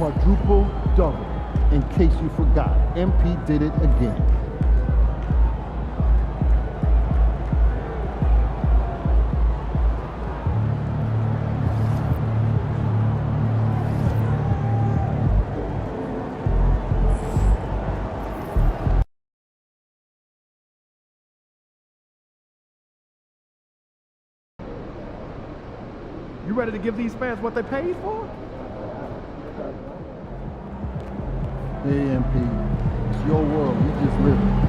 quadruple double. In case you forgot, MP did it again. You ready to give these fans what they paid for? Hey, MP, it's your world. We just live it.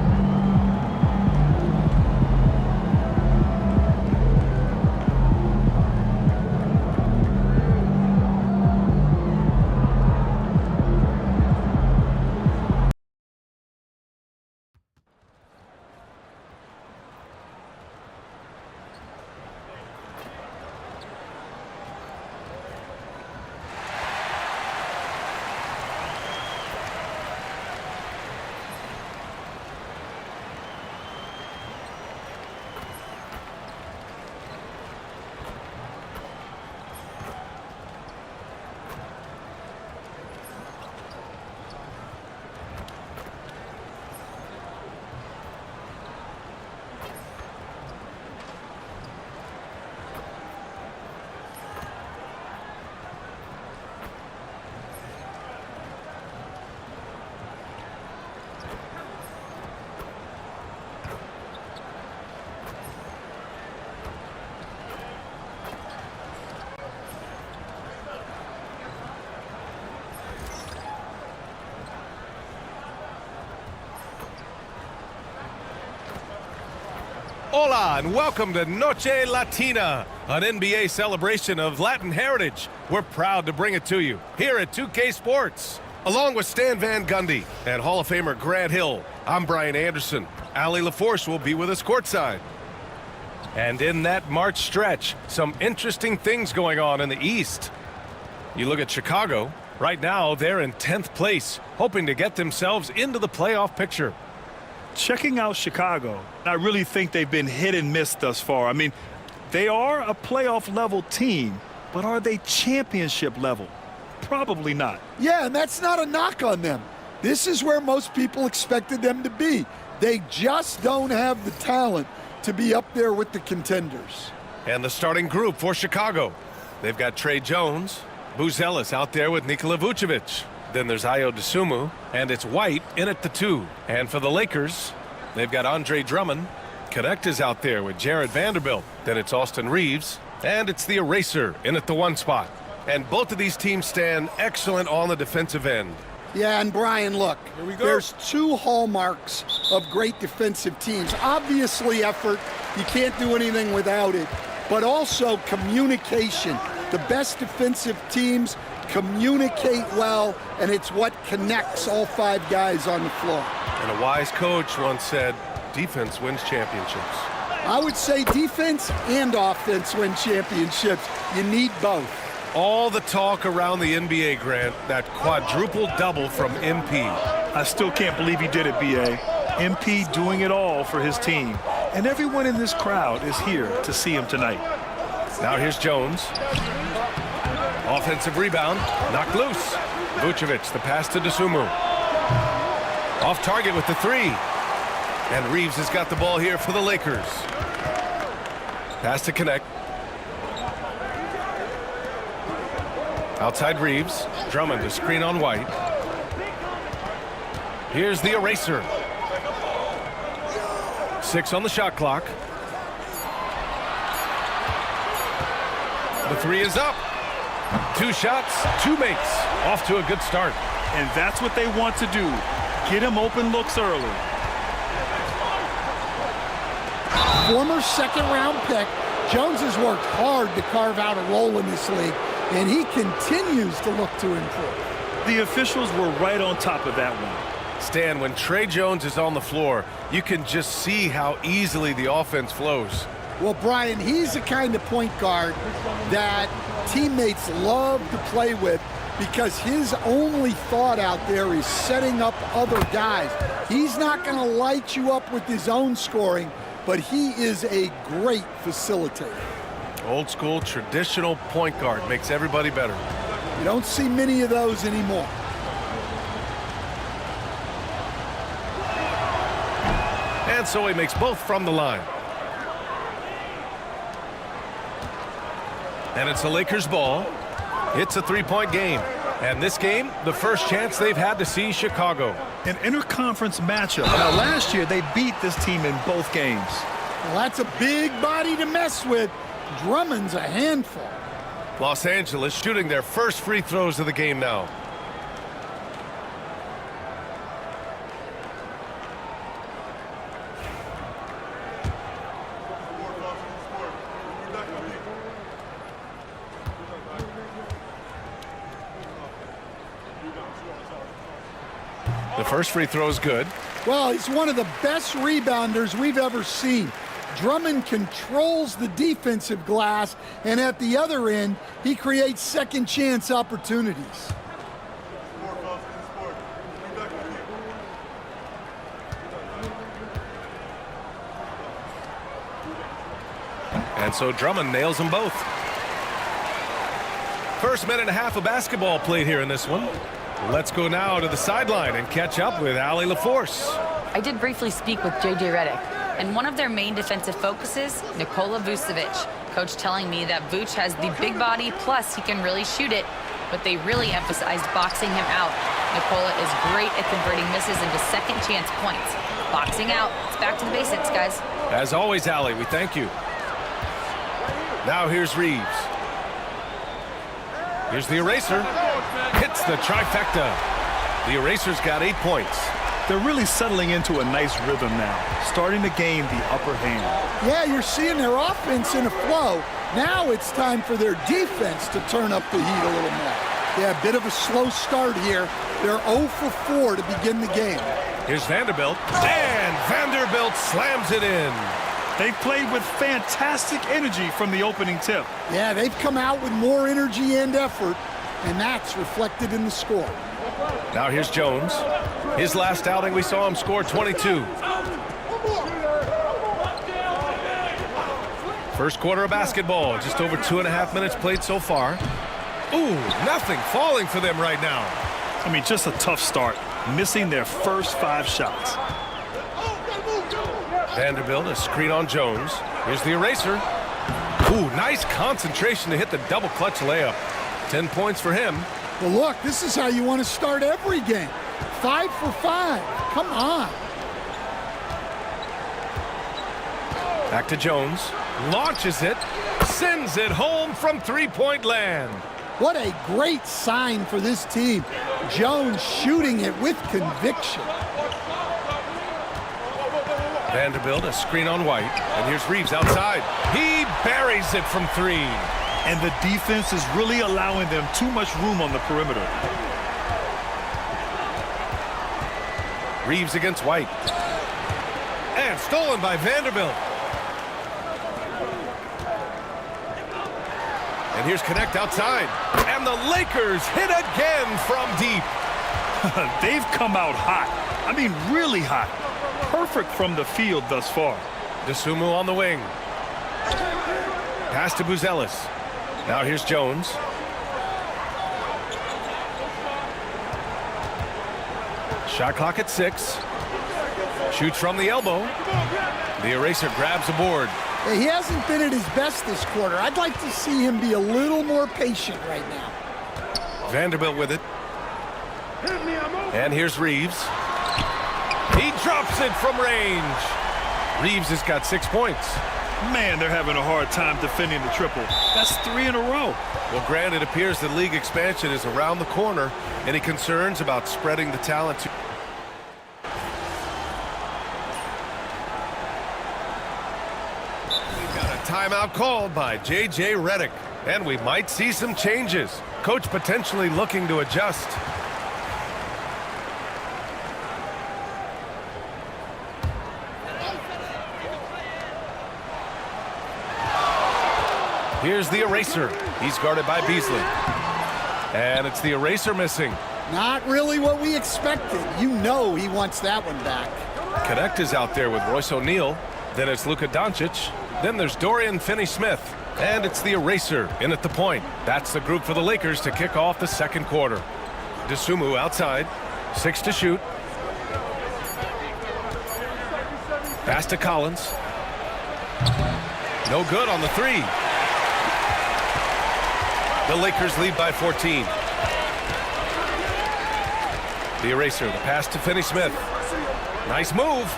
Hola and welcome to Noche Latina, an NBA celebration of Latin heritage. We're proud to bring it to you here at 2K Sports. Along with Stan Van Gundy and Hall of Famer Grant Hill, I'm Brian Anderson. Allie LaForce will be with us courtside. And in that March stretch, some interesting things going on in the East. You look at Chicago, right now they're in 10th place, hoping to get themselves into the playoff picture. Checking out Chicago, I really think they've been hit and miss thus far. I mean, they are a playoff level team, but are they championship level? Probably not. Yeah, and that's not a knock on them. This is where most people expected them to be. They just don't have the talent to be up there with the contenders. And the starting group for Chicago. They've got Trey Jones, Buzelis out there with Nikola Vucevic. Then there's Ayo Dosunmu, and it's White in at the 2. And for the Lakers, they've got Andre Drummond. Connect is out there with Jared Vanderbilt. Then it's Austin Reeves, and it's the Eraser in at the 1 spot. And both of these teams stand excellent on the defensive end. Yeah, and Brian, look, there's 2 hallmarks of great defensive teams. Obviously effort, you can't do anything without it, but also communication. The best defensive teams communicate well, and it's what connects all 5 guys on the floor. And a wise coach once said, defense wins championships. I would say defense and offense win championships. You need both. All the talk around the NBA, Grant, that quadruple double from MP. I still can't believe he did it, B.A. MP doing it all for his team. And everyone in this crowd is here to see him tonight. Now here's Jones. Offensive rebound, knocked loose. Vucevic, the pass to Dosunmu. Off target with the 3. And Reeves has got the ball here for the Lakers. Pass to Connect. Outside Reeves. Drummond to screen on White. Here's the Eraser. 6 on the shot clock. The 3 is up. 2 shots, 2 makes. Off to a good start. And that's what they want to do. Get him open looks early. Former second-round pick, Jones has worked hard to carve out a role in this league, and he continues to look to improve. The officials were right on top of that one. Stan, when Trey Jones is on the floor, you can just see how easily the offense flows. Well, Brian, he's the kind of point guard that teammates love to play with because his only thought out there is setting up other guys. He's not going to light you up with his own scoring, but he is a great facilitator. Old school, traditional point guard makes everybody better. You don't see many of those anymore. And so he makes both from the line. And it's the Lakers' ball. It's a three-point game. And this game, the first chance they've had to see Chicago. An interconference matchup. Now, last year, they beat this team in both games. Well, that's a big body to mess with. Drummond's a handful. Los Angeles shooting their first free throws of the game now. The first free throw is good. Well, he's one of the best rebounders we've ever seen. Drummond controls the defensive glass, and at the other end, he creates second chance opportunities. And so Drummond nails them both. First minute and a half of basketball played here in this one. Let's go now to the sideline and catch up with Allie LaForce. I did briefly speak with J.J. Redick, and one of their main defensive focuses, Nikola Vucevic. Coach telling me that Vuce has the big body, plus he can really shoot it, but they really emphasized boxing him out. Nikola is great at converting misses into second chance points. Boxing out, it's back to the basics, guys. As always, Allie, we thank you. Now here's Reeves. Here's the eraser. Hits the trifecta. The eraser's got 8 points. They're really settling into a nice rhythm now, starting to gain the upper hand. Yeah, you're seeing their offense in a flow. Now it's time for their defense to turn up the heat a little more. Yeah, a bit of a slow start here. They're 0 for 4 to begin the game. Here's Vanderbilt, and Vanderbilt slams it in. They've played with fantastic energy from the opening tip. Yeah, they've come out with more energy and effort, and that's reflected in the score. Now here's Jones. His last outing, we saw him score 22. First quarter of basketball, just over 2.5 minutes played so far. Ooh, nothing falling for them right now. I mean, just a tough start, missing their first 5 shots. Vanderbilt, a screen on Jones. Here's the eraser. Ooh, nice concentration to hit the double clutch layup. 10 points for him. Well, look, this is how you want to start every game. 5 for 5. Come on. Back to Jones. Launches it. Sends it home from three-point land. What a great sign for this team. Jones shooting it with conviction. Vanderbilt, a screen on White. And here's Reeves outside. He buries it from 3. And the defense is really allowing them too much room on the perimeter. Reeves against White. And stolen by Vanderbilt. And here's Connect outside. And the Lakers hit again from deep. They've come out hot. I mean, really hot. Perfect from the field thus far. DeSumo on the wing. Pass to Buzelis. Now here's Jones. Shot clock at 6. Shoots from the elbow. The eraser grabs the board. He hasn't been at his best this quarter. I'd like to see him be a little more patient right now. Vanderbilt with it. And here's Reeves. He drops it from range. Reeves has got 6 points. Man, they're having a hard time defending the triple. That's 3 in a row. Well, Gran, it appears that league expansion is around the corner. Any concerns about spreading the talent to... We've got a timeout called by J.J. Redick, and we might see some changes. Coach potentially looking to adjust. Here's the eraser. He's guarded by Beasley. And it's the eraser missing. Not really what we expected. You know he wants that one back. Connect is out there with Royce O'Neal. Then it's Luka Doncic. Then there's Dorian Finney-Smith. And it's the eraser in at the point. That's the group for the Lakers to kick off the second quarter. Dosunmu outside. 6 to shoot. Pass to Collins. No good on the 3. The Lakers lead by 14. The eraser, the pass to Finney-Smith. Nice move.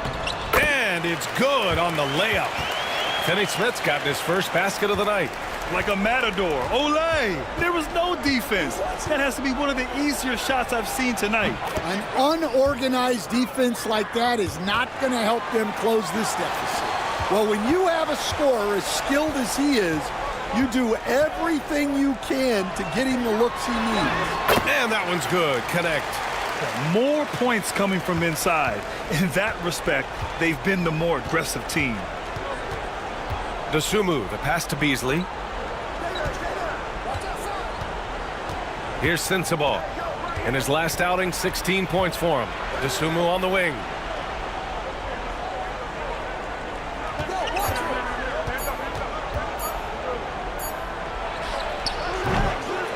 And it's good on the layup. Finney-Smith's gotten his first basket of the night. Like a matador. Olay! There was no defense. That has to be one of the easier shots I've seen tonight. An unorganized defense like that is not going to help them close this deficit. Well, when you have a scorer as skilled as he is, you do everything you can to get him the looks he needs. And that one's good. Connect. More points coming from inside. In that respect, they've been the more aggressive team. Dosunmu, the pass to Beasley. Here's Sensabaugh. In his last outing, 16 points for him. Dosunmu on the wing.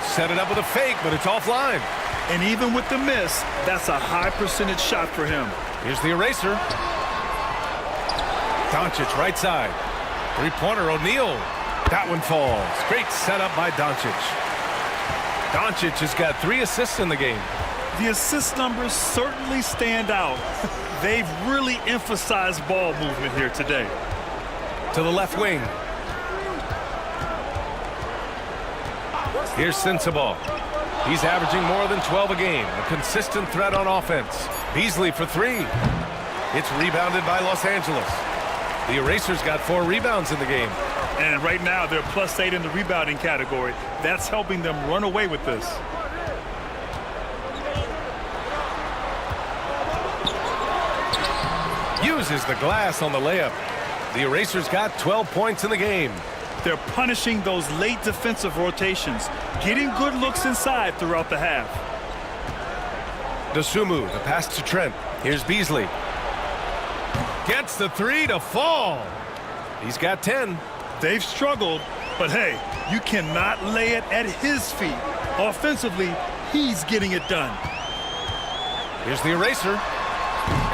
Set it up with a fake, but it's offline. And even with the miss, that's a high percentage shot for him. Here's the eraser. Doncic right side. Three-pointer, O'Neal. That one falls. Great setup by Doncic. Doncic has got 3 assists in the game. The assist numbers certainly stand out. They've really emphasized ball movement here today. To the left wing. Here's Sensabaugh. He's averaging more than 12 a game. A consistent threat on offense. Beasley for 3. It's rebounded by Los Angeles. The eraser's got 4 rebounds in the game. And right now, they're +8 in the rebounding category. That's helping them run away with this. Uses the glass on the layup. The eraser's got 12 points in the game. They're punishing those late defensive rotations, getting good looks inside throughout the half. Dosunmu, the pass to Trent. Here's Beasley. Gets the 3 to fall. He's got 10. They've struggled, but hey, you cannot lay it at his feet. Offensively, he's getting it done. Here's the eraser.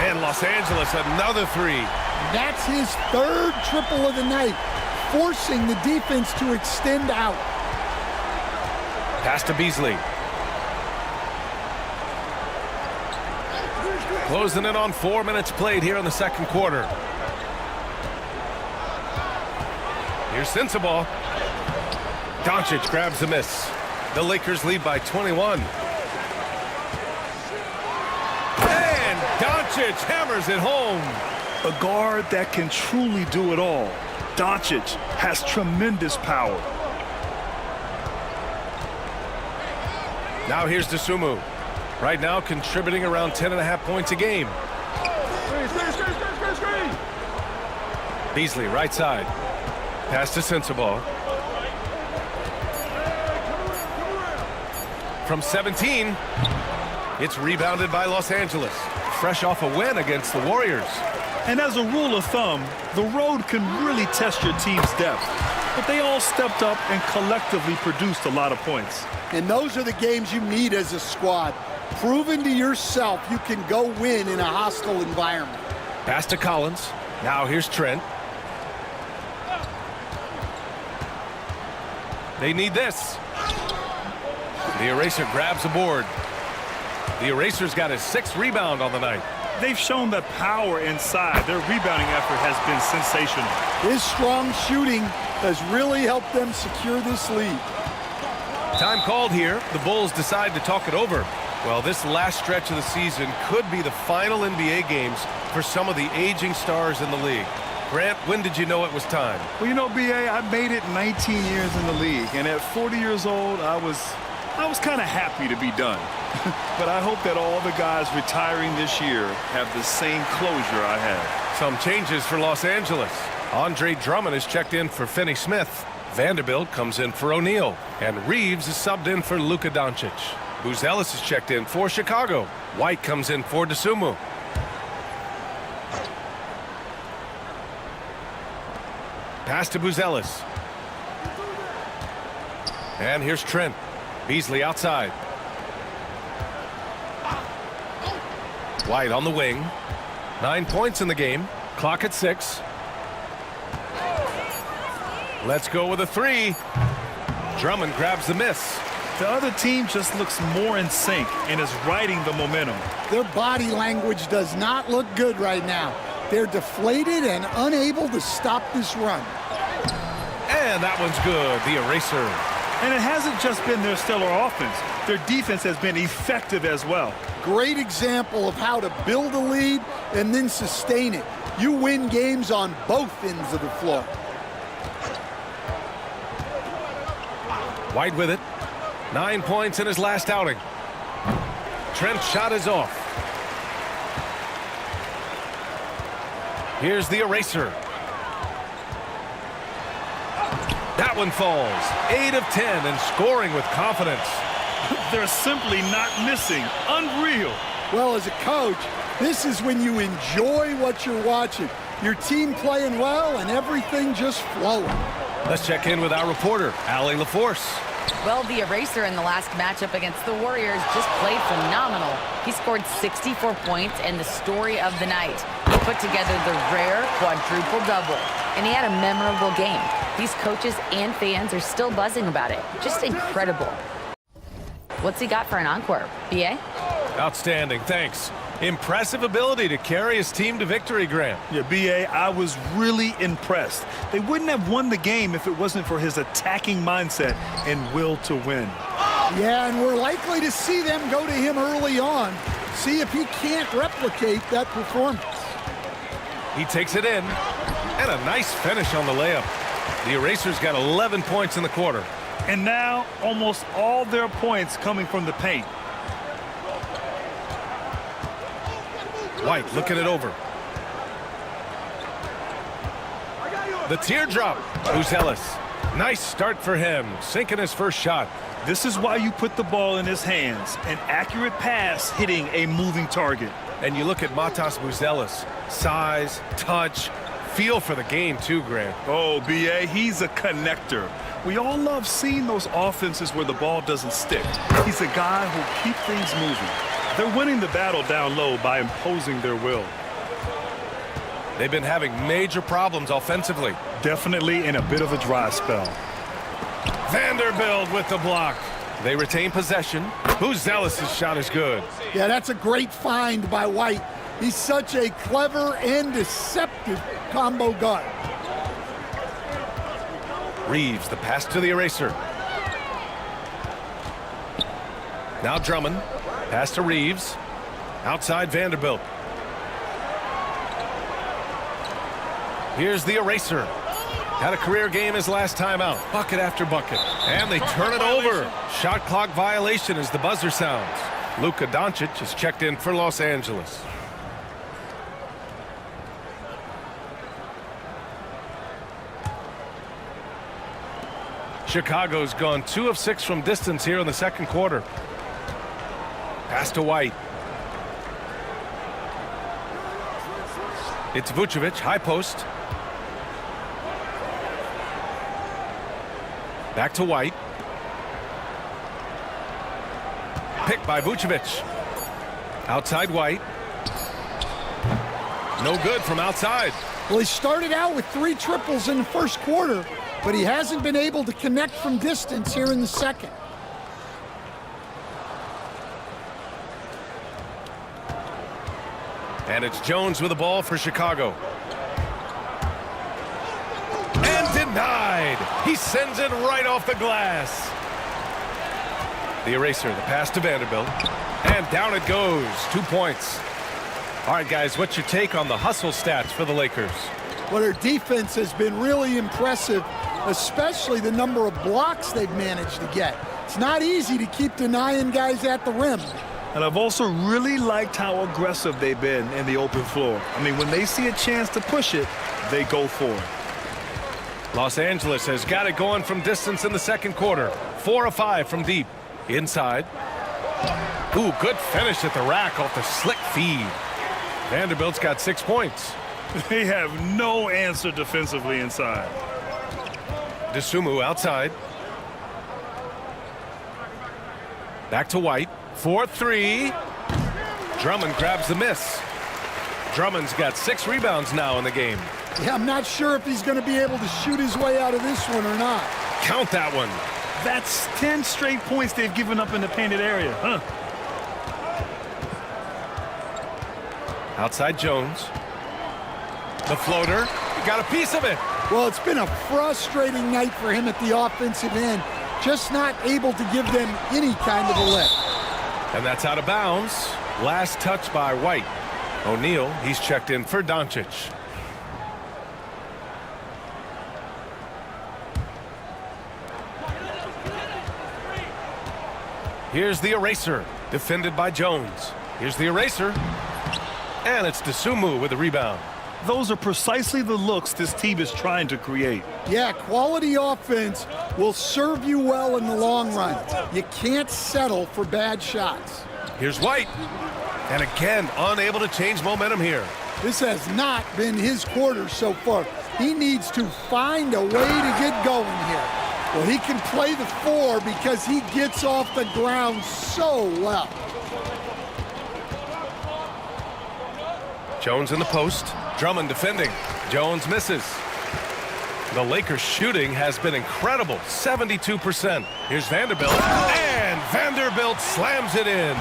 And Los Angeles, another 3. That's his 3rd triple of the night, forcing the defense to extend out. Pass to Beasley. Closing in on 4 minutes played here in the second quarter. Here's Sensabaugh. Doncic grabs the miss. The Lakers lead by 21. And Doncic hammers it home. A guard that can truly do it all. Doncic has tremendous power. Now here's Dosunmu. Right now contributing around 10.5 points a game. Beasley right side. Pass to Sensabaugh. From 17, it's rebounded by Los Angeles. Fresh off a win against the Warriors. And as a rule of thumb, the road can really test your team's depth. But they all stepped up and collectively produced a lot of points. And those are the games you need as a squad. Proving to yourself you can go win in a hostile environment. Pass to Collins. Now here's Trent. They need this. The eraser grabs a board. The eraser's got his 6th rebound on the night. They've shown that power inside. Their rebounding effort has been sensational. His strong shooting has really helped them secure this lead. Time called here. The Bulls decide to talk it over. Well, this last stretch of the season could be the final NBA games for some of the aging stars in the league. Grant, when did you know it was time? Well, you know, B.A., I made it 19 years in the league, and at 40 years old, I was kind of happy to be done. But I hope that all the guys retiring this year have the same closure I had. Some changes for Los Angeles. Andre Drummond is checked in for Finney-Smith. Vanderbilt comes in for O'Neal. And Reeves is subbed in for Luka Doncic. Buzelis is checked in for Chicago. White comes in for Dosunmu. Pass to Buzelis. And here's Trent. Beasley outside. White on the wing. 9 points in the game. Clock at 6. Let's go with a 3. Drummond grabs the miss. The other team just looks more in sync and is riding the momentum. Their body language does not look good right now. They're deflated and unable to stop this run. And that one's good, the eraser. And it hasn't just been their stellar offense. Their defense has been effective as well. Great example of how to build a lead and then sustain it. You win games on both ends of the floor. White with it. 9 points in his last outing. Trent's shot is off. Here's the eraser. That one falls. 8 of 10 and scoring with confidence. They're simply not missing. Unreal. Well, as a coach, this is when you enjoy what you're watching. Your team playing well and everything just flowing. Let's check in with our reporter, Allie LaForce. Well, the eraser in the last matchup against the Warriors just played phenomenal. He scored 64 points and the story of the night. He put together the rare quadruple double, and he had a memorable game. These coaches and fans are still buzzing about it. Just incredible. What's he got for an encore, B.A.? Outstanding, thanks. Impressive ability to carry his team to victory, Gran. Yeah, B.A., I was really impressed. They wouldn't have won the game if it wasn't for his attacking mindset and will to win. Yeah, and we're likely to see them go to him early on. See if he can't replicate that performance. He takes it in, and a nice finish on the layup. The eraser's got 11 points in the quarter. And now, almost all their points coming from the paint. White looking it over. The teardrop. Buzelis. Nice start for him. Sinking his first shot. This is why you put the ball in his hands. An accurate pass hitting a moving target. And you look at Matas Buzelis. Size, touch, feel for the game too, Gran. Oh, B.A., he's a connector. We all love seeing those offenses where the ball doesn't stick. He's a guy who'll keep things moving. They're winning the battle down low by imposing their will. They've been having major problems offensively. Definitely in a bit of a dry spell. Vanderbilt with the block. They retain possession. Buzelis' shot is good. Yeah, that's a great find by White. He's such a clever and deceptive combo guard. Reeves, the pass to the eraser. Now Drummond. Pass to Reeves. Outside Vanderbilt. Here's the eraser. Had a career game his last time out. Bucket after bucket. And they turn it over. Shot clock violation as the buzzer sounds. Luka Doncic is checked in for Los Angeles. Chicago's gone 2 of 6 from distance here in the second quarter. Pass to White. It's Vucevic, high post. Back to White. Picked by Vucevic. Outside White. No good from outside. Well, he started out with 3 triples in the first quarter, but he hasn't been able to connect from distance here in the second. And it's Jones with the ball for Chicago. And denied. He sends it right off the glass. The eraser, the pass to Vanderbilt. And down it goes. 2 points. All right, guys, what's your take on the hustle stats for the Lakers? Well, their defense has been really impressive, especially the number of blocks they've managed to get. It's not easy to keep denying guys at the rim. And I've also really liked how aggressive they've been in the open floor. I mean, when they see a chance to push it, they go for it. Los Angeles has got it going from distance in the second quarter. 4 of 5 from deep. Inside. Ooh, good finish at the rack off the slick feed. Vanderbilt's got 6 points. They have no answer defensively inside. Dosunmu outside. Back to White. 4-3. Drummond grabs the miss. Drummond's got 6 rebounds now in the game. Yeah, I'm not sure if he's going to be able to shoot his way out of this one or not. Count that one. That's 10 straight points they've given up in the painted area, huh? Outside Jones. The floater. He got a piece of it. Well, it's been a frustrating night for him at the offensive end. Just not able to give them any kind of a lift. And that's out of bounds. Last touch by White. O'Neal, he's checked in for Doncic. Here's the eraser, defended by Jones. Here's the eraser. And it's Dosunmu with the rebound. Those are precisely the looks this team is trying to create. Yeah, quality offense will serve you well in the long run. You can't settle for bad shots. Here's White. And again, unable to change momentum here. This has not been his quarter so far. He needs to find a way to get going here. Well, he can play the 4 because he gets off the ground so well. Jones in the post. Drummond defending. Jones misses. The Lakers shooting has been incredible, 72%. Here's Vanderbilt, and Vanderbilt slams it in.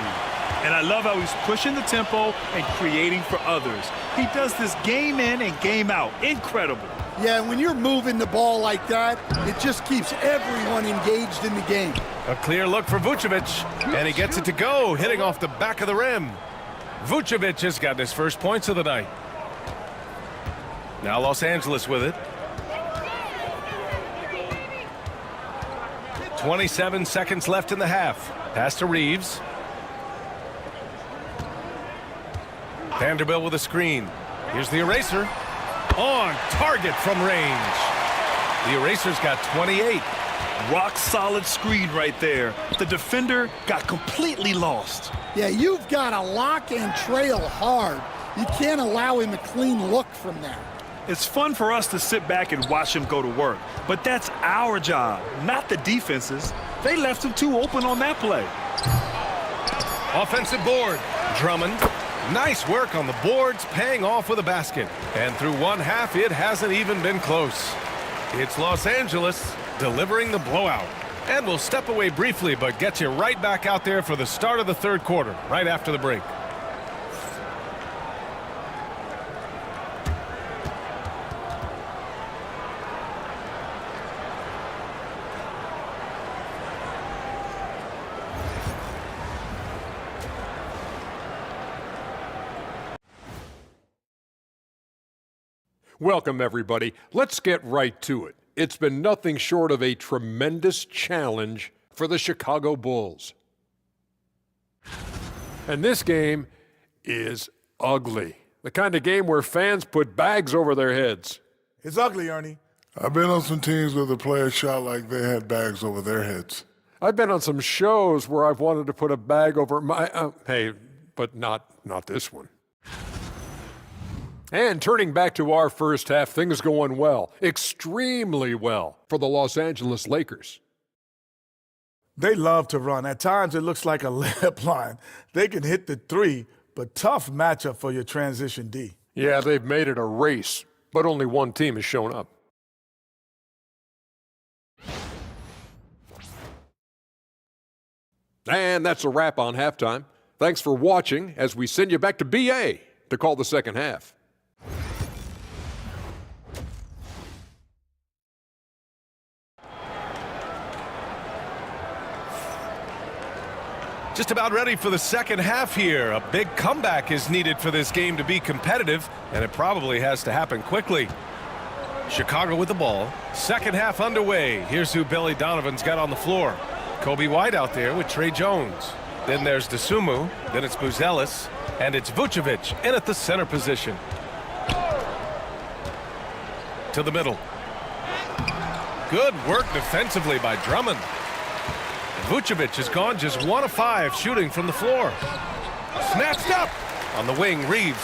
And I love how he's pushing the tempo and creating for others. He does this game in and game out. Incredible. Yeah, when you're moving the ball like that, it just keeps everyone engaged in the game. A clear look for Vucevic, and he gets it to go, hitting off the back of the rim. Vucevic has gotten his first points of the night. Now Los Angeles with it. 27 seconds left in the half. Pass to Reeves. Vanderbilt with a screen. Here's the eraser. On target from range. The eraser's got 28. Rock solid screen right there. The defender got completely lost. Yeah, you've got to lock and trail hard. You can't allow him a clean look from there. It's fun for us to sit back and watch him go to work, but that's our job, not the defense's. They left him too open on that play. Offensive board. Drummond. Nice work on the boards, paying off with a basket. And through one half, it hasn't even been close. It's Los Angeles delivering the blowout. And we'll step away briefly, but get you right back out there for the start of the third quarter, right after the break. Welcome, everybody. Let's get right to it. It's been nothing short of a tremendous challenge for the Chicago Bulls. And this game is ugly. The kind of game where fans put bags over their heads. It's ugly, Ernie. I've been on some teams where the players shot like they had bags over their heads. I've been on some shows where I've wanted to put a bag over my... hey, but not this one. And turning back to our first half, things going well, extremely well for the Los Angeles Lakers. They love to run. At times, it looks like a layup line. They can hit the 3, but tough matchup for your transition D. Yeah, they've made it a race, but only one team has shown up. And that's a wrap on halftime. Thanks for watching as we send you back to BA to call the second half. Just about ready for the second half here. A big comeback is needed for this game to be competitive, and it probably has to happen quickly. Chicago with the ball. Second half underway. Here's who Billy Donovan's got on the floor. Kobe White out there with Trey Jones. Then there's Dosunmu. Then it's Buzelis. And it's Vucevic in at the center position. To the middle. Good work defensively by Drummond. Vucevic has gone just 1 of 5 shooting from the floor. Snatched up on the wing, Reeves.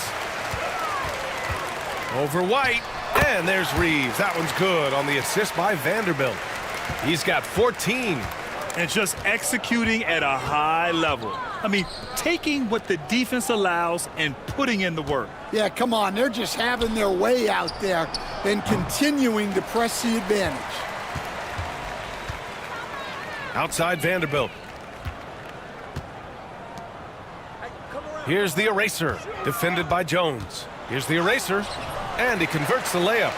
Over White, and there's Reeves. That one's good on the assist by Vanderbilt. He's got 14. And just executing at a high level. I mean, taking what the defense allows and putting in the work. Yeah, come on. They're just having their way out there and continuing to press the advantage. Outside Vanderbilt. Here's the eraser, defended by Jones. Here's the eraser, and he converts the layup.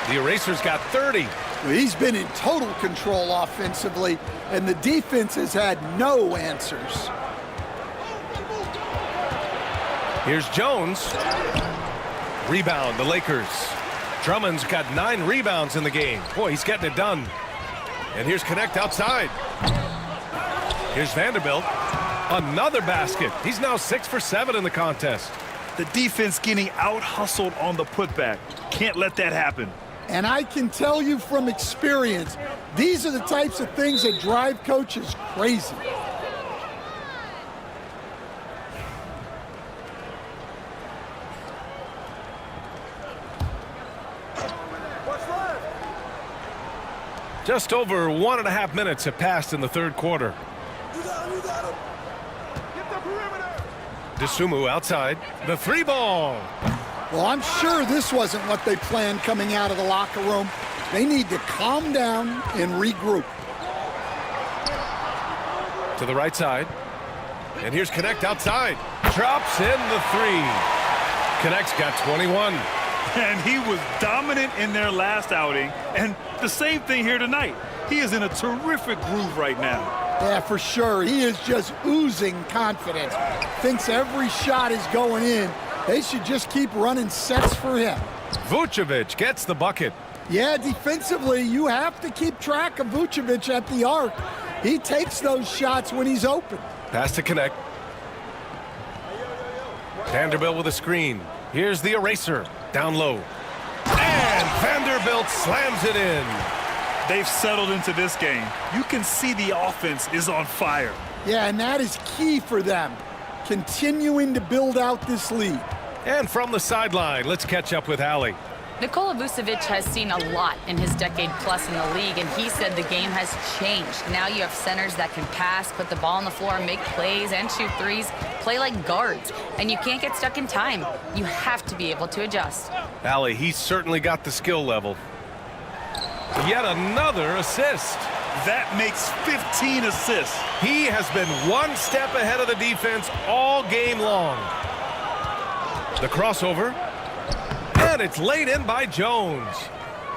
The eraser's got 30. He's been in total control offensively, and the defense has had no answers. Here's Jones. Rebound, the Lakers. Drummond's got 9 rebounds in the game. Boy, he's getting it done. And here's Connect outside. Here's Vanderbilt. Another basket. He's now 6 for 7 in the contest. The defense getting out-hustled on the putback. Can't let that happen. And I can tell you from experience, these are the types of things that drive coaches crazy. Just over 1.5 minutes have passed in the third quarter. DeSumo outside. The 3 ball. Well, I'm sure this wasn't what they planned coming out of the locker room. They need to calm down and regroup. To the right side. And here's Connect outside. Drops in the 3. Connect's got 21. And he was dominant in their last outing. And the same thing here tonight. He is in a terrific groove right now. Yeah, for sure. He is just oozing confidence. Thinks every shot is going in. They should just keep running sets for him. Vucevic gets the bucket. Yeah, defensively, you have to keep track of Vucevic at the arc. He takes those shots when he's open. Pass to Connect. Vanderbilt with a screen. Here's the eraser. Down low. And Vanderbilt slams it in. They've settled into this game. You can see the offense is on fire. Yeah, and that is key for them. Continuing to build out this lead. And from the sideline, let's catch up with Allie. Nikola Vucevic has seen a lot in his decade plus in the league, and he said the game has changed. Now you have centers that can pass, put the ball on the floor, make plays, and shoot threes, play like guards. And you can't get stuck in time. You have to be able to adjust. Allie, he's certainly got the skill level. Yet another assist. That makes 15 assists. He has been one step ahead of the defense all game long. The crossover. And it's laid in by Jones.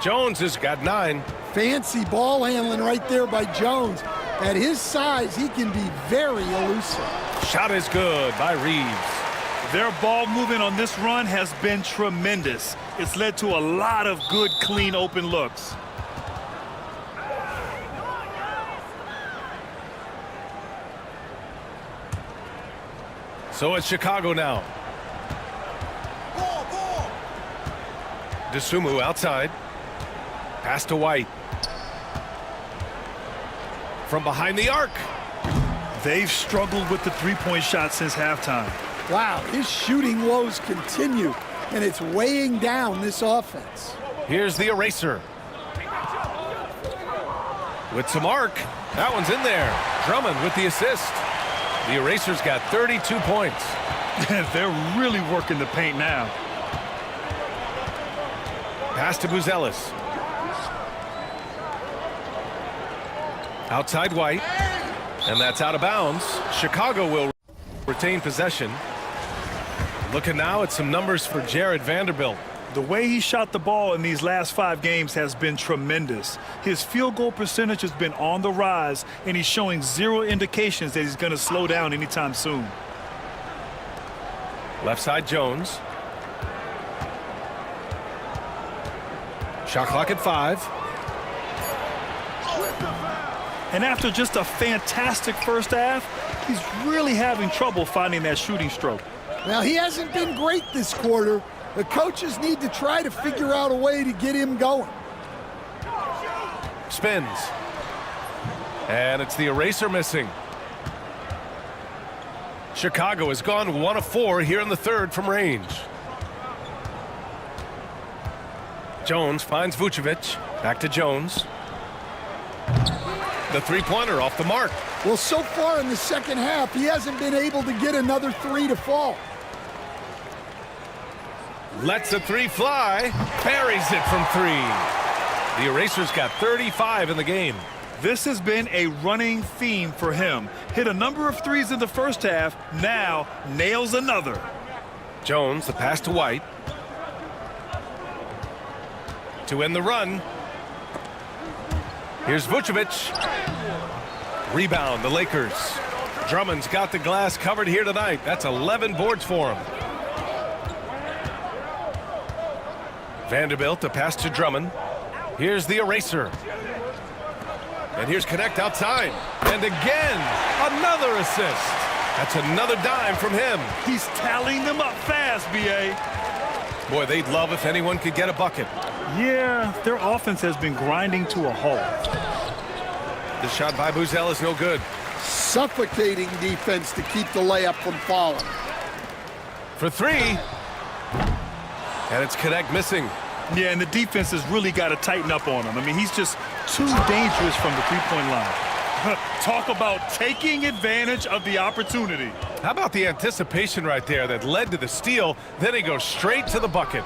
Jones has got 9. Fancy ball handling right there by Jones. At his size, he can be very elusive. Shot is good by Reeves. Their ball movement on this run has been tremendous. It's led to a lot of good, clean, open looks. So it's Chicago now. DeSumo outside. Pass to White. From behind the arc. They've struggled with the three-point shot since halftime. Wow, his shooting woes continue, and it's weighing down this offense. Here's the eraser. With some arc. That one's in there. Drummond with the assist. The eraser's got 32 points. They're really working the paint now. Pass to Buzelis. Outside White. And that's out of bounds. Chicago will retain possession. Looking now at some numbers for Jared Vanderbilt. The way he shot the ball in these last 5 games has been tremendous. His field goal percentage has been on the rise, and he's showing zero indications that he's going to slow down anytime soon. Left side Jones. Shot clock at 5. And after just a fantastic first half, he's really having trouble finding that shooting stroke. Well, he hasn't been great this quarter. The coaches need to try to figure out a way to get him going. Spins. And it's the eraser missing. Chicago has gone 1 of 4 here in the third from range. Jones finds Vucevic. Back to Jones. The three-pointer off the mark. Well, so far in the second half, he hasn't been able to get another three to fall. Lets the three fly. Buries it from three. The Eraser's got 35 in the game. This has been a running theme for him. Hit a number of threes in the first half, now nails another. Jones, the pass to White. To end the run. Here's Vucevic. Rebound, the Lakers. Drummond's got the glass covered here tonight. That's 11 boards for him. Vanderbilt, a pass to Drummond. Here's the Eraser. And here's Connect outside. And again, another assist. That's another dime from him. He's tallying them up fast, B.A. Boy, they'd love if anyone could get a bucket. Yeah, their offense has been grinding to a halt. The shot by Buzel is no good. Suffocating defense to keep the layup from falling. For three. And it's Connect missing. Yeah, and the defense has really got to tighten up on him. I mean, he's just too dangerous from the three-point line. Talk about taking advantage of the opportunity. How about the anticipation right there that led to the steal? Then he goes straight to the bucket.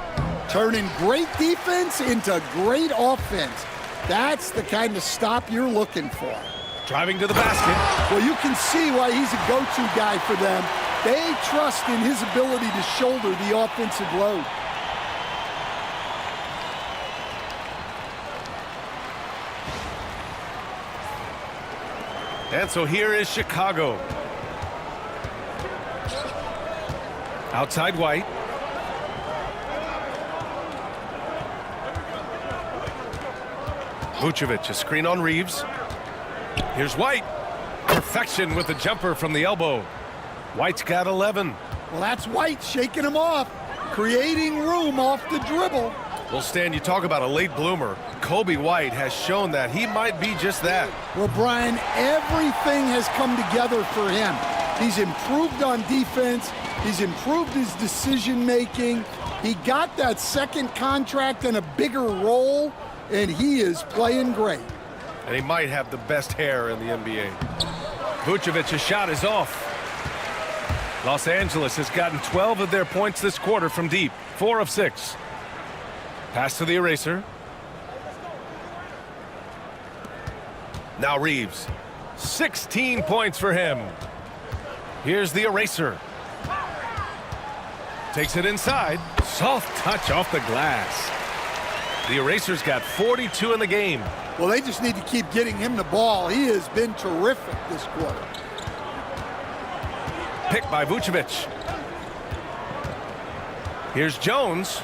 Turning great defense into great offense. That's the kind of stop you're looking for. Driving to the basket. Well, you can see why he's a go-to guy for them. They trust in his ability to shoulder the offensive load. And so here is Chicago. Outside White. Vucevic, a screen on Reeves. Here's White. Perfection with the jumper from the elbow. White's got 11. Well, that's White shaking him off, creating room off the dribble. Well, Stan, you talk about a late bloomer. Kobe White has shown that he might be just that. Well, Brian, everything has come together for him. He's improved on defense. He's improved his decision-making. He got that second contract and a bigger role, and he is playing great. And he might have the best hair in the NBA. Vucevic's shot is off. Los Angeles has gotten 12 of their points this quarter from deep, 4 of 6. Pass to the Eraser. Now Reeves. 16 points for him. Here's the Eraser. Takes it inside. Soft touch off the glass. The Eraser's got 42 in the game. Well, they just need to keep getting him the ball. He has been terrific this quarter. Picked by Vucevic. Here's Jones.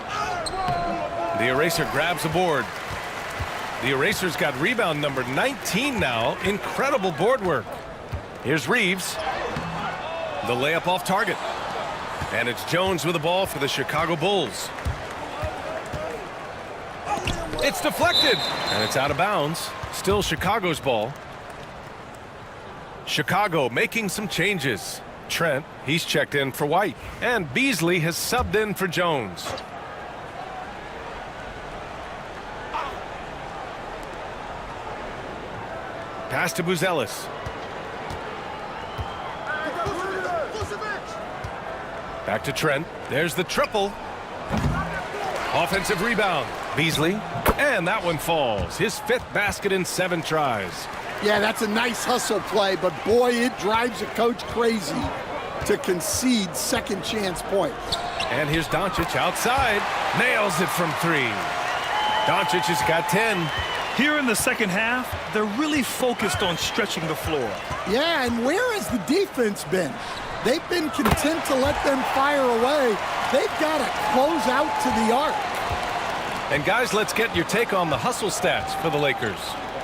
The Eraser grabs the board. The Eraser's got rebound number 19 now. Incredible board work. Here's Reeves. The layup off target. And it's Jones with the ball for the Chicago Bulls. It's deflected. And it's out of bounds. Still Chicago's ball. Chicago making some changes. Trent, he's checked in for White. And Beasley has subbed in for Jones. Pass to Buzelis. Back to Trent. There's the triple. Offensive rebound. Beasley. And that one falls. His 5th basket in 7 tries. Yeah, that's a nice hustle play, but boy, it drives a coach crazy to concede second chance points. And here's Doncic outside. Nails it from 3. Doncic has got 10. Here in the second half, they're really focused on stretching the floor. Yeah, and where has the defense been? They've been content to let them fire away. They've got to close out to the arc. And guys, let's get your take on the hustle stats for the Lakers.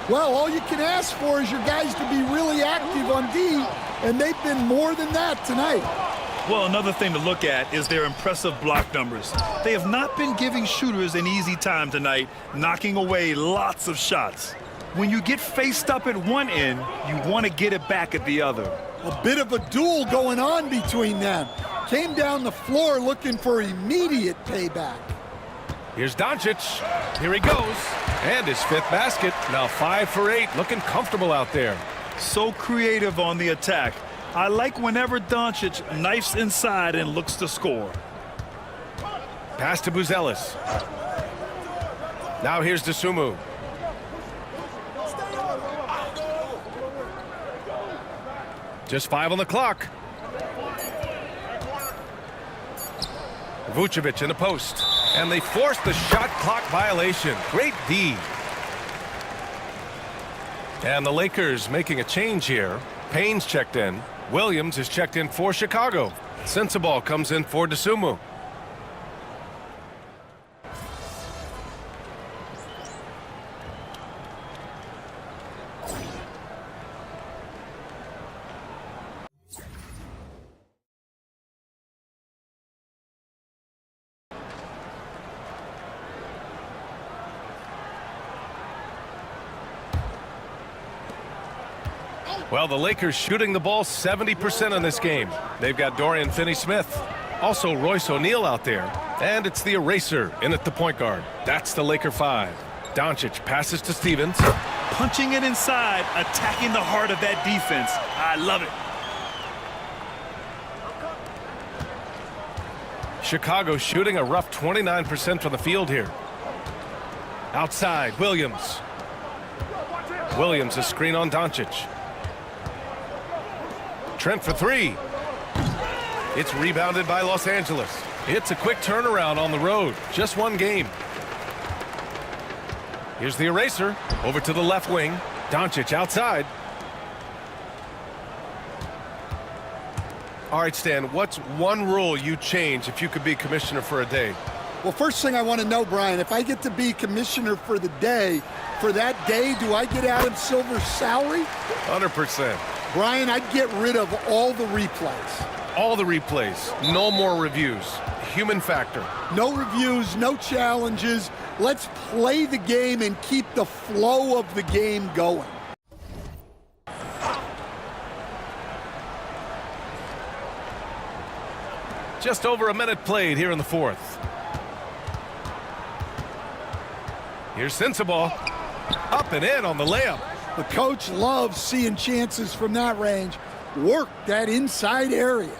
Well, all you can ask for is your guys to be really active on D, and they've been more than that tonight. Well, another thing to look at is their impressive block numbers. They have not been giving shooters an easy time tonight, knocking away lots of shots. When you get faced up at one end, you want to get it back at the other. A bit of a duel going on between them. Came down the floor looking for immediate payback. Here's Doncic. Here he goes. And his 5th basket. Now 5 for 8. Looking comfortable out there. So creative on the attack. I like whenever Doncic knifes inside and looks to score. Pass to Buzelis. Now here's Dosunmu. Just 5 on the clock. Vucevic in the post. And they forced the shot clock violation. Great D. And the Lakers making a change here. Payne's checked in. Williams is checked in for Chicago. Sensabaugh comes in for Dosunmu. Well, the Lakers shooting the ball 70% in this game. They've got Dorian Finney-Smith. Also Royce O'Neal out there. And it's the eraser in at the point guard. That's the Laker 5. Doncic passes to Stevens. Punching it inside, attacking the heart of that defense. I love it. Chicago shooting a rough 29% from the field here. Outside, Williams. Williams, a screen on Doncic. Trent for 3. It's rebounded by Los Angeles. It's a quick turnaround on the road. Just one game. Here's the eraser. Over to the left wing. Doncic outside. All right, Stan, what's one rule you'd change if you could be commissioner for a day? Well, first thing I want to know, Brian, if I get to be commissioner for the day, for that day, do I get Adam Silver's salary? 100%. Brian, I'd get rid of all the replays. All the replays. No more reviews. Human factor. No reviews, no challenges. Let's play the game and keep the flow of the game going. Just over a minute played here in the 4th. Here's Sensabaugh. Up and in on the layup. The coach loves seeing chances from that range. Work that inside area.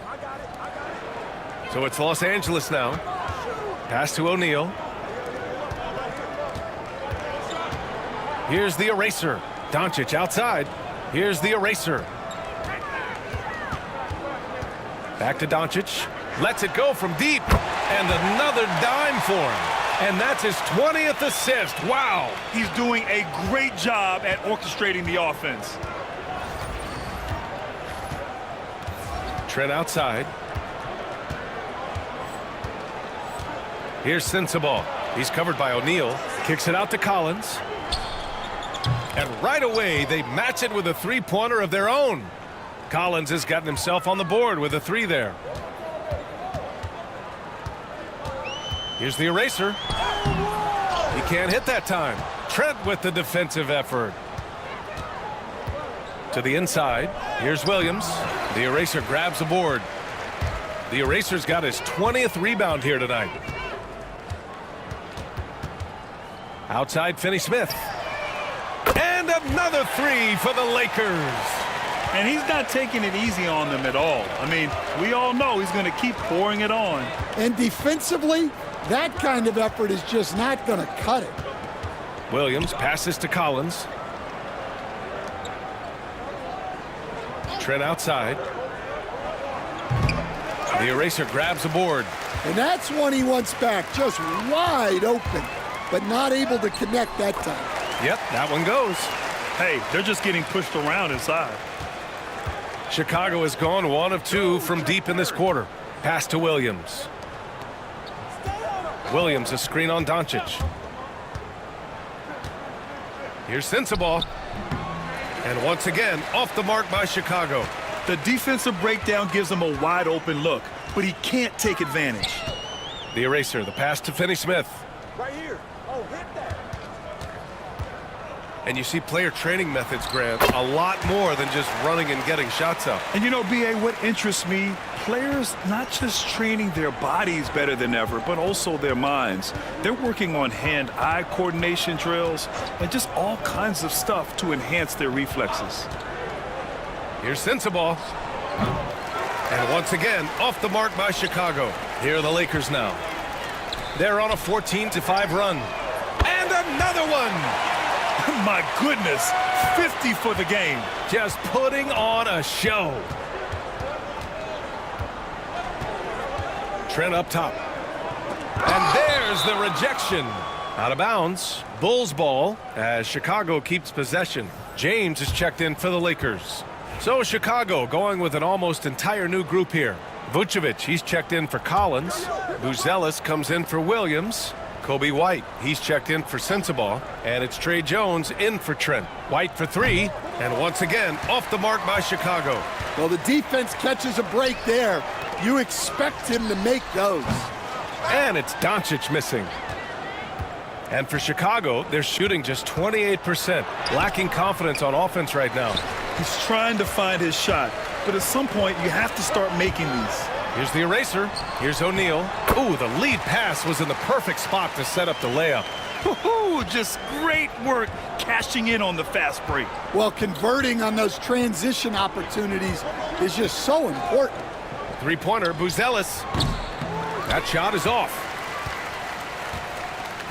So it's Los Angeles now. Pass to O'Neal. Here's the eraser. Doncic outside. Here's the eraser. Back to Doncic. Lets it go from deep. And another dime for him. And that's his 20th assist. Wow. He's doing a great job at orchestrating the offense. Trent outside. Here's Sensabaugh. He's covered by O'Neal. Kicks it out to Collins. And right away, they match it with a three-pointer of their own. Collins has gotten himself on the board with a 3 there. Here's the eraser. He can't hit that time. Trent with the defensive effort. To the inside. Here's Williams. The eraser grabs the board. The eraser's got his 20th rebound here tonight. Outside, Finney-Smith. And another 3 for the Lakers. And he's not taking it easy on them at all. I mean, we all know he's going to keep pouring it on. And defensively, that kind of effort is just not going to cut it. Williams passes to Collins. Trent outside. The eraser grabs the board. And that's one he wants back, just wide open, but not able to connect that time. Yep, that one goes. Hey, they're just getting pushed around inside. Chicago has gone 1 of 2 from deep in this quarter. Pass to Williams. Williams, a screen on Doncic. Here's Sensabaugh. And once again, off the mark by Chicago. The defensive breakdown gives him a wide open look, but he can't take advantage. The eraser, the pass to Finney-Smith. Right here. Oh, hit that. And you see player training methods, Grant, a lot more than just running and getting shots up. And you know, B.A., what interests me, players not just training their bodies better than ever, but also their minds. They're working on hand-eye coordination drills and just all kinds of stuff to enhance their reflexes. Here's Sensabaugh. And once again, off the mark by Chicago. Here are the Lakers now. They're on a 14-5 run. And another one! My goodness, 50 for the game. Just putting on a show. Trent up top. And there's the rejection. Out of bounds. Bulls ball as Chicago keeps possession. James is checked in for the Lakers. So Chicago going with an almost entire new group here. Vucevic, he's checked in for Collins. Buzelis comes in for Williams. Kobe White, he's checked in for Sensabaugh. And it's Trey Jones in for Trent. White for three. And once again, off the mark by Chicago. Well, the defense catches a break there. You expect him to make those. And it's Doncic missing. And for Chicago, they're shooting just 28%. Lacking confidence on offense right now. He's trying to find his shot, but at some point you have to start making these. Here's the eraser. Here's O'Neal. Ooh, the lead pass was in the perfect spot to set up the layup. Woohoo! Just great work cashing in on the fast break. Well, converting on those transition opportunities is just so important. Three-pointer, Buzelis. That shot is off.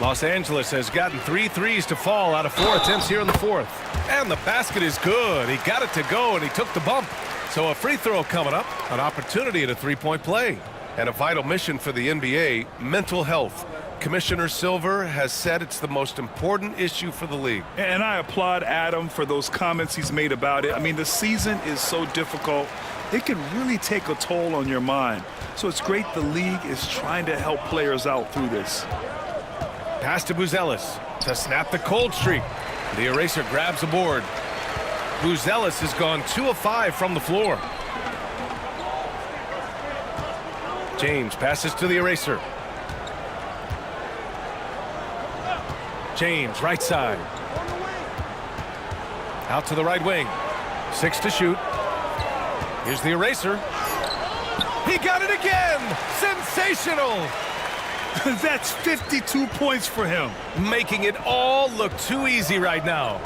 Los Angeles has gotten 3 threes to fall out of 4 attempts here in the fourth. And the basket is good. He got it to go, and he took the bump. So a free throw coming up, an opportunity at a three-point play. And a vital mission for the NBA, mental health. Commissioner Silver has said it's the most important issue for the league. And I applaud Adam for those comments he's made about it. I mean, the season is so difficult. It can really take a toll on your mind. So it's great the league is trying to help players out through this. Pass to Buzelis to snap the cold streak. The eraser grabs a board. Buzelis has gone 2 of 5 from the floor. James passes to the eraser. James, right side. Out to the right wing. 6 to shoot. Here's the eraser. He got it again! Sensational! That's 52 points for him. Making it all look too easy right now.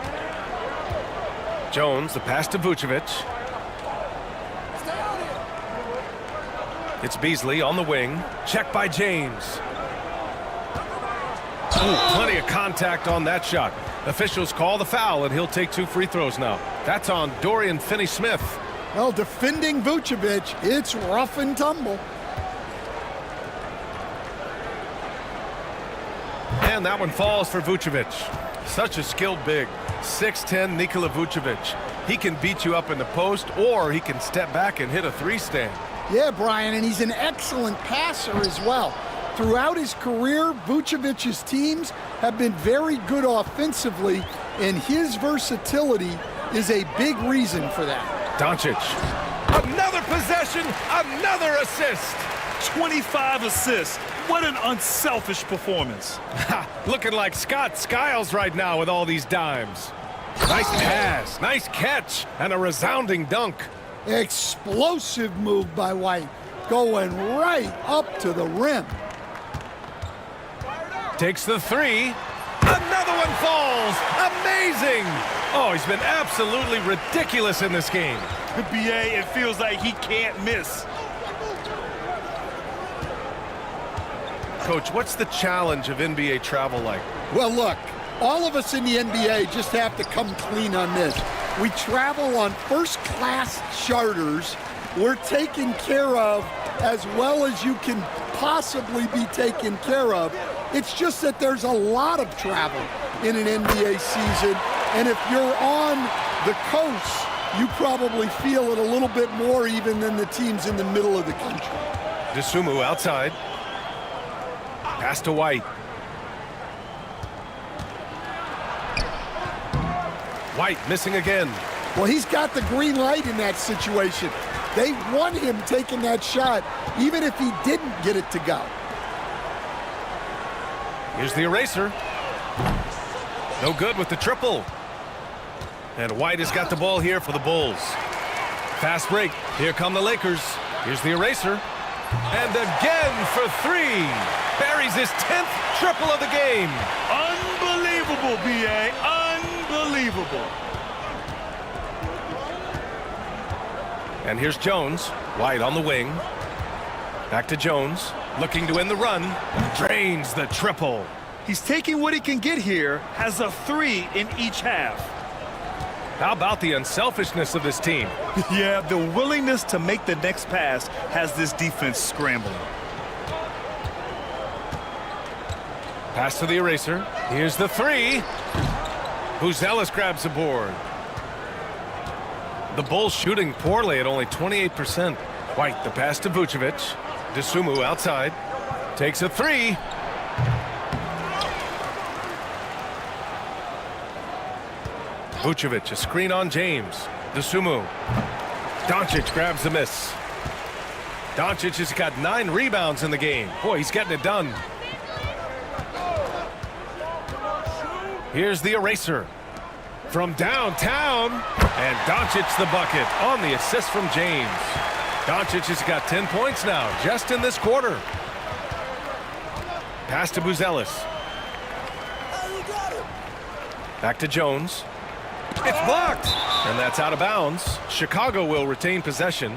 Jones, the pass to Vucevic. It's Beasley on the wing. Check by James. Ooh, plenty of contact on that shot. Officials call the foul, and he'll take 2 free throws now. That's on Dorian Finney-Smith. Well, defending Vucevic, it's rough and tumble. And that one falls for Vucevic. Such a skilled big. 6'10" Nikola Vucevic. He can beat you up in the post, or he can step back and hit a 3-stand. Yeah, Brian, and he's an excellent passer as well. Throughout his career, Vucevic's teams have been very good offensively, and his versatility is a big reason for that. Doncic. Another possession, another assist. 25 assists. What an unselfish performance. Looking like Scott Skiles right now with all these dimes. Nice pass, nice catch, and a resounding dunk. Explosive move by White, going right up to the rim. Takes the 3. Another one falls. Amazing. Oh, he's been absolutely ridiculous in this game. BA, it feels like he can't miss. Coach, what's the challenge of NBA travel like? Well, look, all of us in the NBA just have to come clean on this. We travel on first-class charters. We're taken care of as well as you can possibly be taken care of. It's just that there's a lot of travel in an NBA season, and if you're on the coast, you probably feel it a little bit more even than the teams in the middle of the country. Dosunmu outside. Pass to White. White missing again. Well, he's got the green light in that situation. They want him taking that shot, even if he didn't get it to go. Here's the eraser. No good with the triple. And White has got the ball here for the Bulls. Fast break. Here come the Lakers. Here's the eraser. And again for three. Buries his 10th triple of the game. Unbelievable, B.A. Unbelievable. And here's Jones. White on the wing. Back to Jones. Looking to win the run. Drains the triple. He's taking what he can get here. Has a 3 in each half. How about the unselfishness of this team? Yeah, the willingness to make the next pass has this defense scrambling. Pass to the eraser. Here's the 3. Buzelis grabs the board. The Bulls shooting poorly at only 28%. White, the pass to Vucevic. Dosunmu outside. Takes a 3. Vucevic, a screen on James. Dosunmu. Doncic grabs the miss. Doncic has got 9 rebounds in the game. Boy, he's getting it done. Here's the eraser. From downtown. And Doncic the bucket on the assist from James. Doncic has got 10 points now, just in this quarter. Pass to Buzelis. Back to Jones. It's blocked. And that's out of bounds. Chicago will retain possession.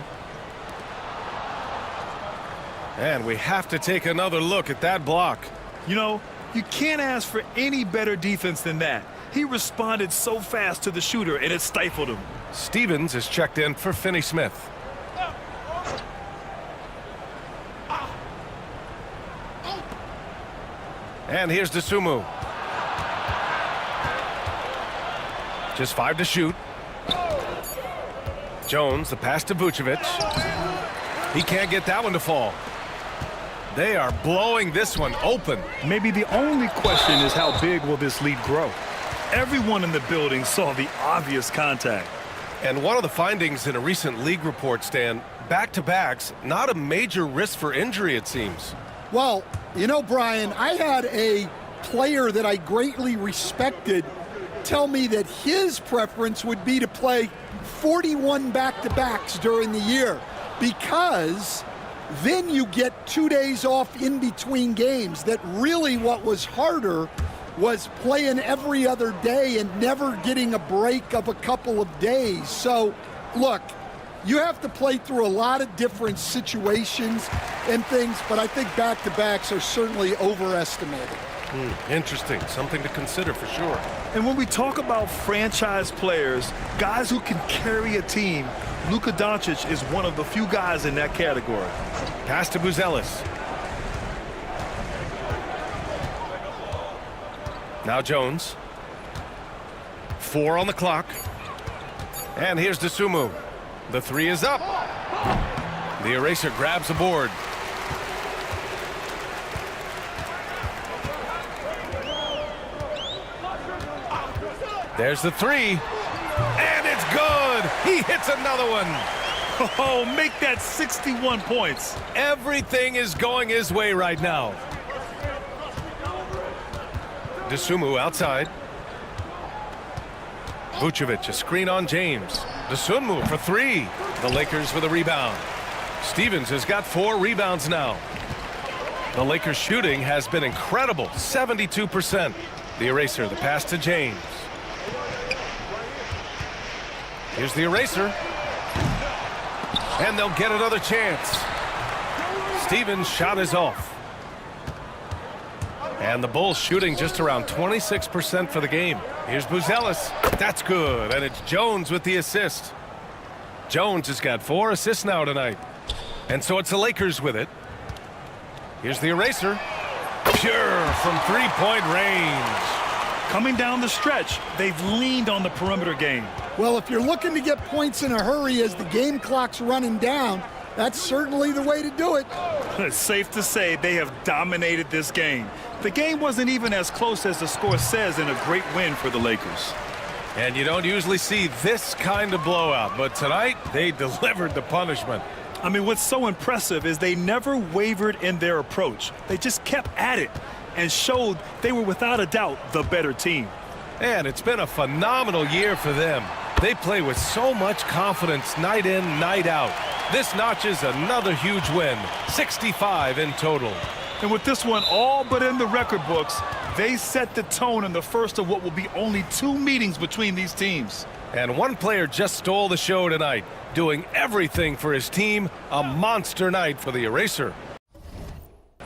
And we have to take another look at that block. You know, you can't ask for any better defense than that. He responded so fast to the shooter, and it stifled him. Stevens is checked in for Finney-Smith. And here's Dosunmu. Just 5 to shoot. Jones, the pass to Vucevic. He can't get that one to fall. They are blowing this one open. Maybe the only question is how big will this lead grow? Everyone in the building saw the obvious contact. And one of the findings in a recent league report, Stan, back-to-backs, not a major risk for injury, it seems. Well, you know, Brian, I had a player that I greatly respected tell me that his preference would be to play 41 back-to-backs during the year because then you get 2 days off in between games. That really what was harder was playing every other day and never getting a break of a couple of days. So, look, you have to play through a lot of different situations and things, but I think back-to-backs are certainly overestimated. Interesting. Something to consider for sure. And when we talk about franchise players, guys who can carry a team, Luka Doncic is one of the few guys in that category. Pass to Buzelis. Now Jones. 4 on the clock. And here's Dosunmu. The 3 is up. The eraser grabs the board. There's the 3. And it's good. He hits another one. Oh, make that 61 points. Everything is going his way right now. Dosunmu outside. Vucevic, a screen on James. Dosunmu for 3. The Lakers with a rebound. Stevens has got 4 rebounds now. The Lakers shooting has been incredible, 72%. The eraser, the pass to James. Here's the eraser. And they'll get another chance. Stevens' shot is off. And the Bulls shooting just around 26% for the game. Here's Buzelis. That's good. And it's Jones with the assist. Jones has got 4 assists now tonight. And so it's the Lakers with it. Here's the eraser. Pure from three-point range. Coming down the stretch, they've leaned on the perimeter game. Well, if you're looking to get points in a hurry as the game clock's running down, that's certainly the way to do it. It's safe to say they have dominated this game. The game wasn't even as close as the score says in a great win for the Lakers. And you don't usually see this kind of blowout, but tonight they delivered the punishment. I mean, what's so impressive is they never wavered in their approach. They just kept at it and showed they were without a doubt the better team. And it's been a phenomenal year for them. They play with so much confidence night in, night out. This notches another huge win, 65 in total. And with this one all but in the record books, they set the tone in the first of what will be only 2 meetings between these teams. And one player just stole the show tonight, doing everything for his team. A monster night for the Eraser.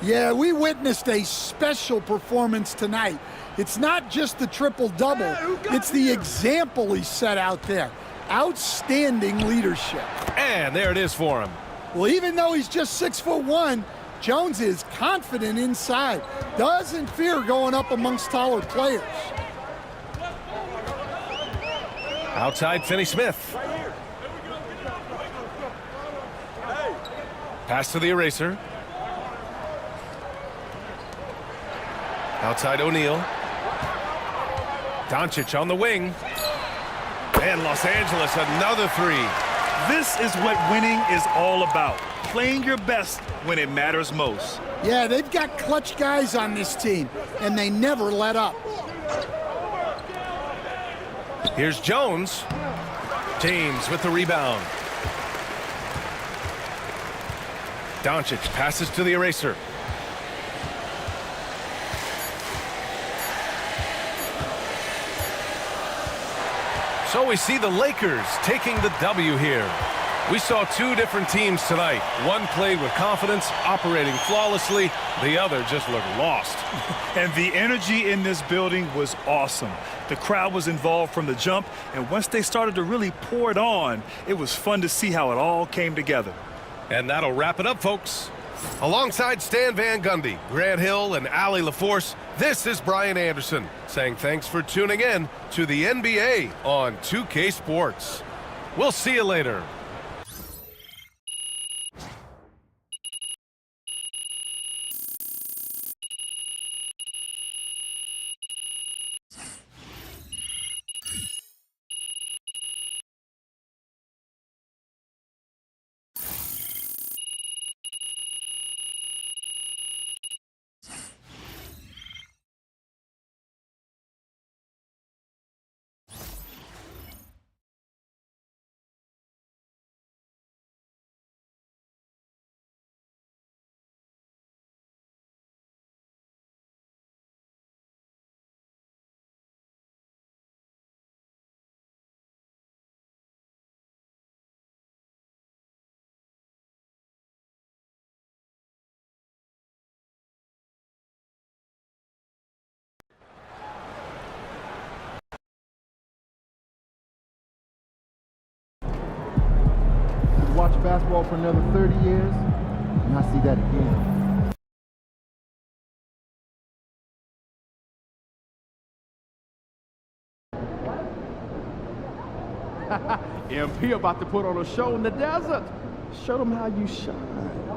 Yeah, we witnessed a special performance tonight. It's not just the triple-double, it's the example he set out there. Outstanding leadership. And there it is for him. Well, even though he's just 6'1", Jones is confident inside. Doesn't fear going up amongst taller players. Outside Finney-Smith. Pass to the Eraser. Outside O'Neal. Doncic on the wing. And Los Angeles, another 3. This is what winning is all about. Playing your best when it matters most. Yeah, they've got clutch guys on this team, and they never let up. Here's Jones. James with the rebound. Doncic passes to the Eraser. So we see the Lakers taking the W here. We saw 2 different teams tonight. One played with confidence, operating flawlessly. The other just looked lost. And the energy in this building was awesome. The crowd was involved from the jump, and once they started to really pour it on, it was fun to see how it all came together. And that'll wrap it up, folks. Alongside Stan Van Gundy, Grant Hill, and Allie LaForce, this is Brian Anderson saying thanks for tuning in to the NBA on 2K Sports. We'll see you later. Watch basketball for another 30 years, and I see that again. MP about to put on a show in the desert. Show them how you shine.